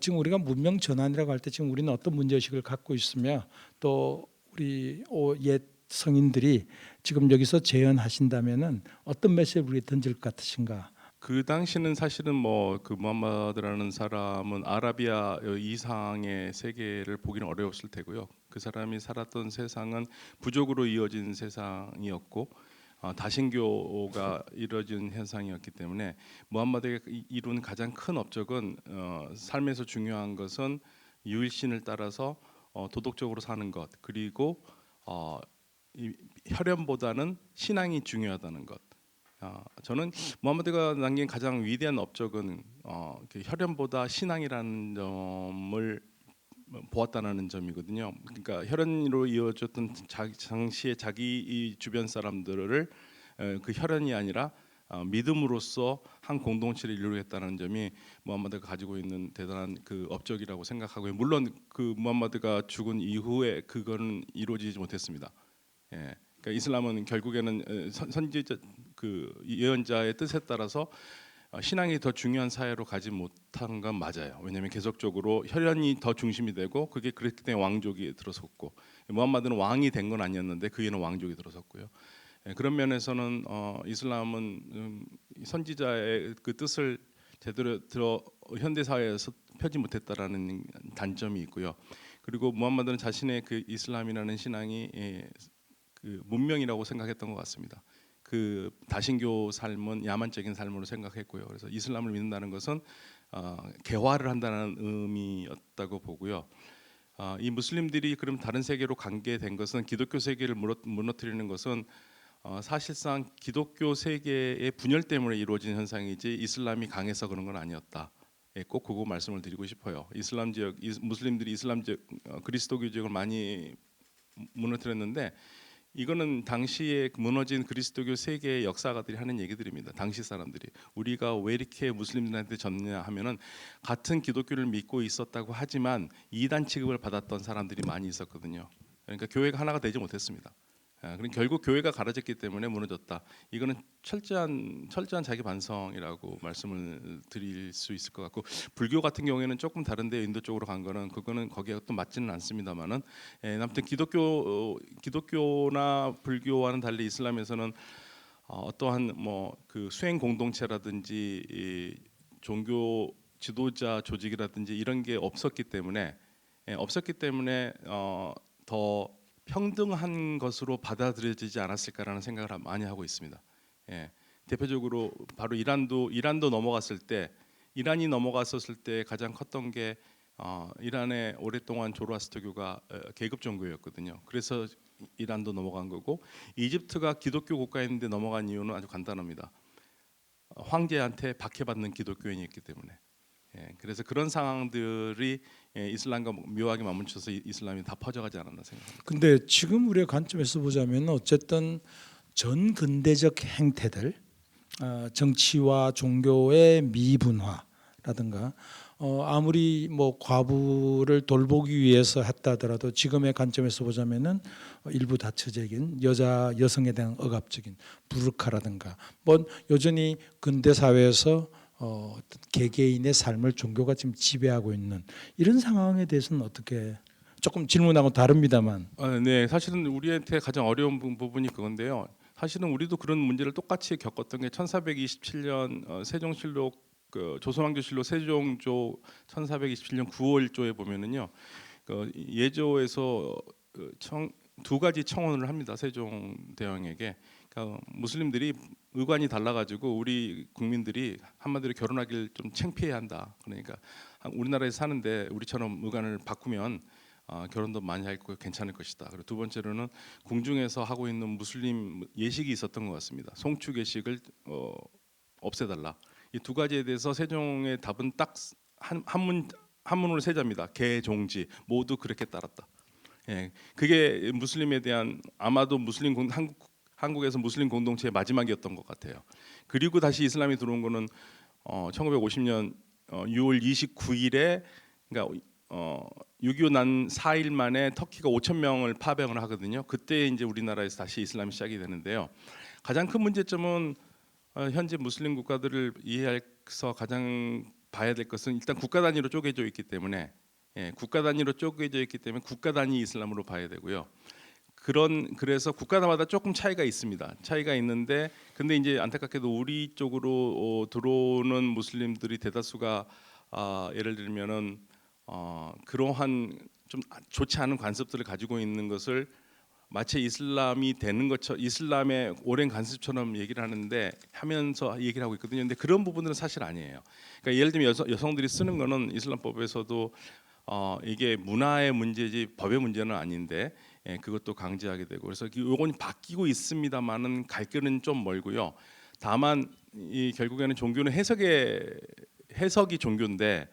지금 우리가 문명 전환이라고 할 때 지금 우리는 어떤 문제의식을 갖고 있으며 또 우리 옛 성인들이 지금 여기서 재현하신다면은 어떤 메시지를 우리에 던질 것 같으신가? 그 당시는 사실은 뭐 그 무함마드라는 사람은 아라비아 이상의 세계를 보기는 어려웠을 테고요. 그 사람이 살았던 세상은 부족으로 이어진 세상이었고 다신교가 이루어진 현상이었기 때문에 무함마드가 이룬 가장 큰 업적은 삶에서 중요한 것은 유일신을 따라서 도덕적으로 사는 것, 그리고 이 혈연보다는 신앙이 중요하다는 것. 저는 무함마드가 남긴 가장 위대한 업적은 혈연보다 신앙이라는 점을 보았다는 점이거든요. 그러니까 혈연으로 이어졌던 당시에 자기 이 주변 사람들을 그 혈연이 아니라 믿음으로써 한 공동체를 이루겠다는 점이 무함마드가 가지고 있는 대단한 그 업적이라고 생각하고요. 물론 그 무함마드가 죽은 이후에 그거는 이루어지지 못했습니다. 예. 그러니까 이슬람은 결국에는 선지자 그 예언자의 뜻에 따라서 신앙이 더 중요한 사회로 가지 못한 건 맞아요. 왜냐하면 계속적으로 혈연이 더 중심이 되고 그게 그랬기 때문에 왕족이 들어섰고 무함마드는 왕이 된 건 아니었는데 그 위에는 왕족이 들어섰고요. 그런 면에서는 이슬람은 선지자의 그 뜻을 제대로 들어 현대 사회에서 펴지 못했다라는 단점이 있고요. 그리고 무함마드는 자신의 그 이슬람이라는 신앙이 그 문명이라고 생각했던 것 같습니다. 그 다신교 삶은 야만적인 삶으로 생각했고요. 그래서 이슬람을 믿는다는 것은 개화를 한다는 의미였다고 보고요. 이 무슬림들이 그럼 다른 세계로 관계된 것은 기독교 세계를 무너뜨리는 것은 사실상 기독교 세계의 분열 때문에 이루어진 현상이지 이슬람이 강해서 그런 건 아니었다. 꼭 그거 말씀을 드리고 싶어요. 이슬람 지역 무슬림들이 이슬람 지역 그리스도교 지역을 많이 무너뜨렸는데 이거는 당시에 무너진 그리스도교 세계의 역사가들이 하는 얘기들입니다. 당시 사람들이 우리가 왜 이렇게 무슬림들한테 졌냐 하면은 같은 기독교를 믿고 있었다고 하지만 이단 취급을 받았던 사람들이 많이 있었거든요. 그러니까 교회가 하나가 되지 못했습니다. 그럼 결국 교회가 갈라졌기 때문에 무너졌다. 이거는 철저한 자기 반성이라고 말씀을 드릴 수 있을 것 같고, 불교 같은 경우에는 조금 다른데 인도 쪽으로 간 거는 그거는 거기에 또 맞지는 않습니다만은 아무튼 기독교나 불교와는 달리 이슬람에서는 어떠한 뭐 그 수행 공동체라든지 이 종교 지도자 조직이라든지 이런 게 없었기 때문에 더 평등한 것으로 받아들여지지 않았을까라는 생각을 많이 하고 있습니다. 대표적으로 바로 이란도 넘어갔을 때 이란이 넘어갔었을 때 가장 컸던 게 이란의 오랫동안 조로아스터교가 계급 종교였거든요. 그래서 이란도 넘어간 거고 이집트가 기독교 국가였는데 넘어간 이유는 아주 간단합니다. 황제한테 박해받는 기독교인이었기 때문에. 그래서 그런 상황들이 이슬람과 묘하게 맞물려서 이슬람이 다 퍼져가지 않았나 생각합니다. 근데 지금 우리의 관점에서 보자면 어쨌든 전 근대적 행태들, 정치와 종교의 미분화라든가 아무리 뭐 과부를 돌보기 위해서 했다 하더라도 지금의 관점에서 보자면은 일부 다처적인 여성에 대한 억압적인 부르카라든가 뭐 여전히 근대 사회에서 어떤 개개인의 삶을 종교가 지금 지배하고 있는 이런 상황에 대해서는 어떻게 조금 질문하고 다릅니다만. 네, 사실은 우리한테 가장 어려운 부분이 그건데요. 사실은 우리도 그런 문제를 똑같이 겪었던 게 1427년 세종실록 조선왕조실록 세종조 1427년 9월조에 보면은요. 예조에서 두 가지 청원을 합니다. 세종대왕에게. 그러니까 무슬림들이 의관이 달라가지고 우리 국민들이 한마디로 결혼하기를 좀 창피해한다. 그러니까 우리나라에 사는데 우리처럼 의관을 바꾸면 결혼도 많이 할 거 괜찮을 것이다. 그리고 두 번째로는 궁중에서 하고 있는 무슬림 예식이 있었던 것 같습니다. 송축 예식을 없애달라. 이 두 가지에 대해서 세종의 답은 딱 한문으로 세 자입니다. 개종지 모두 그렇게 따랐다. 그게 무슬림에 대한 아마도 한국에서 무슬림 공동체의 마지막이었던 것 같아요. 그리고 다시 이슬람이 들어온 거는 1950년 6월 29일에 그러니까 6.25 난 4일 만에 터키가 5천 명을 파병을 하거든요. 그때 이제 우리나라에서 다시 이슬람이 시작이 되는데요. 가장 큰 문제점은 현재 무슬림 국가들을 이해해서 가장 봐야 될 것은 일단 국가 단위로 쪼개져 있기 때문에 국가 단위로 쪼개져 있기 때문에 국가 단위 이슬람으로 봐야 되고요. 그래서 국가마다 조금 차이가 있습니다. 차이가 있는데 근데 이제 안타깝게도 우리 쪽으로 들어오는 무슬림들이 대다수가 예를 들면은 그러한 좀 좋지 않은 관습들을 가지고 있는 것을 마치 이슬람이 되는 것처럼 이슬람의 오랜 관습처럼 얘기를 하면서 얘기를 하고 있거든요. 근데 그런 부분들은 사실 아니에요. 그러니까 예를 들면 여성들이 쓰는 거는 이슬람법에서도 이게 문화의 문제지 법의 문제는 아닌데 그것도 강제하게 되고 그래서 요건 바뀌고 있습니다만은 갈 길은 좀 멀고요. 다만 이 결국에는 종교는 해석이 종교인데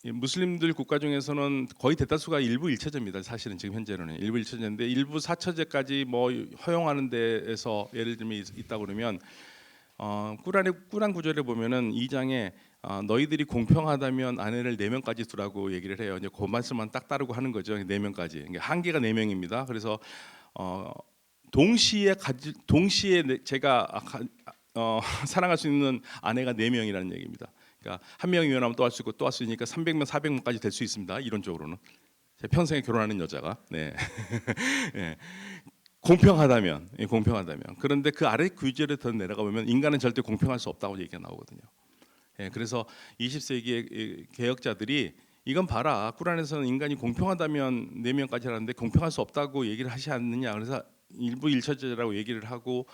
이 무슬림들 국가 중에서는 거의 대다수가 일부 일처제입니다. 사실은 지금 현재로는 일부 일처제인데 일부 사처제까지 뭐 허용하는 데에서 예를 들면 있다 그러면 꾸란 구절에 보면은 2장에 너희들이 공평하다면 아내를 4명까지 두라고 얘기를 해요. 이제 그 말씀만 딱 따르고 하는 거죠. 4명까지. 그러니까 한계가 4명입니다. 그래서 동시에 제가 사랑할 수 있는 아내가 4명이라는 얘기입니다. 그러니까 한 명이 유연하면 또 할 수 있고 또 할 수 있으니까 300명, 400명까지 될 수 있습니다. 이론적으로는 제 평생에 결혼하는 여자가 네. 네. 공평하다면 그런데 그 아래 규제를 더 내려가 보면 인간은 절대 공평할 수 없다고 얘기가 나오거든요. 그래서 20세기의 개혁자들이 이건 봐라 꾸란에서는 인간이 공평하다면 4명까지 하는데 공평할 수 없다고 얘기를 하지 않느냐 그래서 일부 일처제라고 얘기를 하고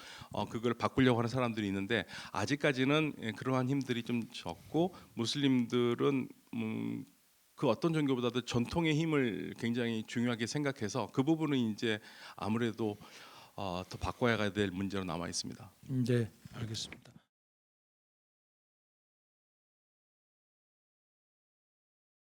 그걸 바꾸려고 하는 사람들이 있는데 아직까지는 그러한 힘들이 좀 적고 무슬림들은 그 어떤 종교보다도 전통의 힘을 굉장히 중요하게 생각해서 그 부분은 이제 아무래도 더 바꿔야 될 문제로 남아 있습니다. 네, 알겠습니다.